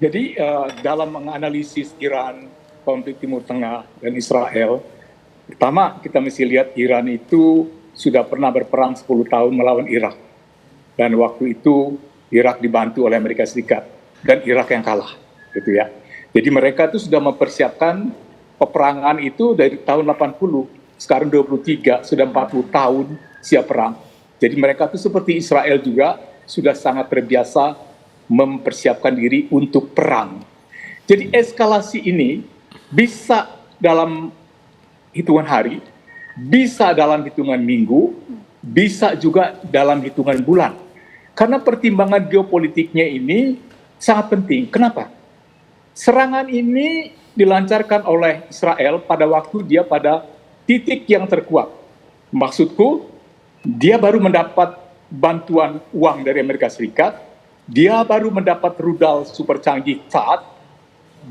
Jadi dalam menganalisis Iran, konflik Timur Tengah, dan Israel, pertama kita mesti lihat Iran itu sudah pernah berperang 10 tahun melawan Irak. Dan waktu itu Irak dibantu oleh Amerika Serikat dan Irak yang kalah, gitu ya. Jadi mereka itu sudah mempersiapkan peperangan itu dari tahun 80, sekarang 23, sudah 40 tahun siap perang. Jadi mereka itu seperti Israel juga sudah sangat terbiasa mempersiapkan diri untuk perang. Jadi eskalasi ini bisa dalam hitungan hari, bisa dalam hitungan minggu, bisa juga dalam hitungan bulan. Karena pertimbangan geopolitiknya ini sangat penting. Kenapa? Serangan ini dilancarkan oleh Israel pada waktu dia pada titik yang terkuat. Maksudku, dia baru mendapat bantuan uang dari Amerika Serikat, dia baru mendapat rudal super canggih THAAD,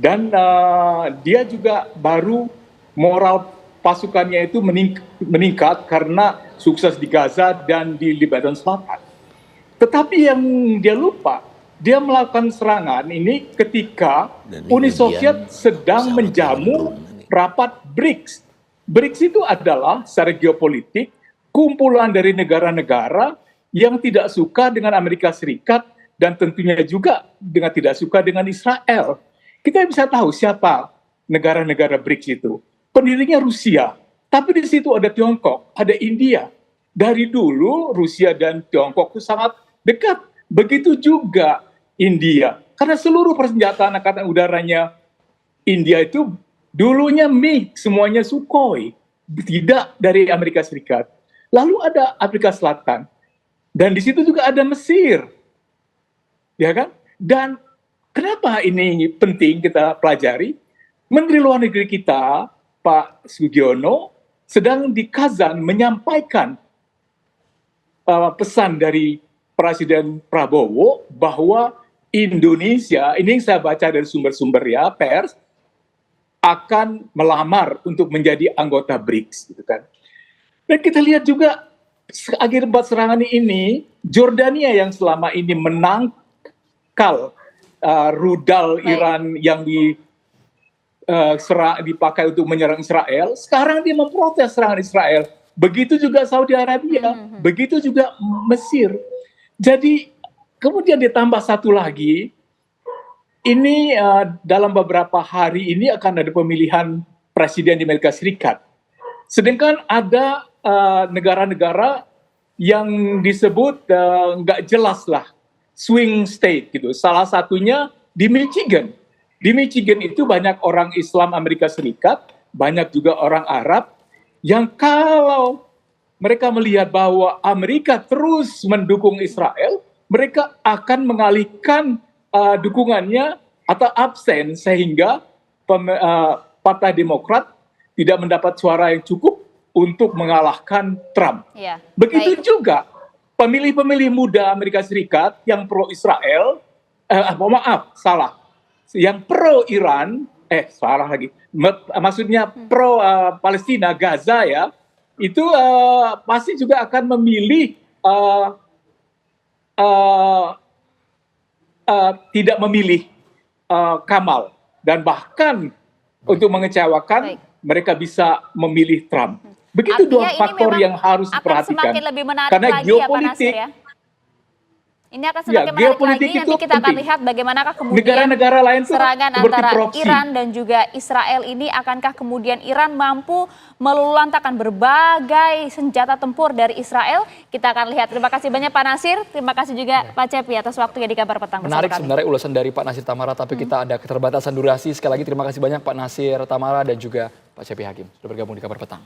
dan dia juga baru moral pasukannya itu meningkat karena sukses di Gaza dan di Lebanon Selatan. Tetapi yang dia lupa, dia melakukan serangan ini ketika Uni Soviet sedang menjamu rapat BRICS. BRICS itu adalah secara geopolitik kumpulan dari negara-negara yang tidak suka dengan Amerika Serikat dan tentunya juga dengan tidak suka dengan Israel. Kita bisa tahu siapa negara-negara BRICS itu. Pendirinya Rusia, tapi di situ ada Tiongkok, ada India. Dari dulu Rusia dan Tiongkok itu sangat dekat. Begitu juga India. Karena seluruh persenjataan angkatan udaranya India itu dulunya MiG, semuanya Sukhoi. Tidak dari Amerika Serikat. Lalu ada Afrika Selatan. Dan di situ juga ada Mesir. Ya kan? Dan kenapa ini penting kita pelajari? Menteri Luar Negeri kita, Pak Sugiono, sedang di Kazan menyampaikan pesan dari Presiden Prabowo bahwa Indonesia, ini yang saya baca dari sumber-sumber ya, pers, akan melamar untuk menjadi anggota BRICS, gitu kan. Dan kita lihat juga akibat serangan ini, Jordania yang selama ini menangkal rudal Iran yang dipakai untuk menyerang Israel, sekarang dia memprotes serangan Israel. Begitu juga Saudi Arabia, begitu juga Mesir. Jadi kemudian ditambah satu lagi, ini dalam beberapa hari ini akan ada pemilihan presiden di Amerika Serikat. Sedangkan ada negara-negara yang disebut nggak jelas lah, swing state gitu. Salah satunya di Michigan. Di Michigan itu banyak orang Islam Amerika Serikat, banyak juga orang Arab, yang kalau mereka melihat bahwa Amerika terus mendukung Israel, mereka akan mengalihkan dukungannya atau absen sehingga Partai Demokrat tidak mendapat suara yang cukup untuk mengalahkan Trump. Ya, begitu juga pemilih-pemilih muda Amerika Serikat yang pro Israel, yang pro Iran, maksudnya pro Palestina, Gaza ya, itu pasti juga akan memilih tidak memilih Kamal, dan bahkan untuk mengecewakan mereka bisa memilih Trump. Begitu dua faktor yang harus diperhatikan. Karena geopolitik, ini akan semakin menarik lagi, nanti kita akan lihat bagaimanakah kemudian negara-negara lain serangan antara Iran dan juga Israel ini, akankah kemudian Iran mampu meluluhlantakkan berbagai senjata tempur dari Israel? Kita akan lihat. Terima kasih banyak Pak Nasir, terima kasih juga Pak Cepi atas waktunya di Kabar Petang. Menarik sebenarnya ulasan dari Pak Nasir Tamara, tapi kita ada keterbatasan durasi. Sekali lagi terima kasih banyak Pak Nasir Tamara dan juga Pak Cepi Hakim sudah bergabung di Kabar Petang.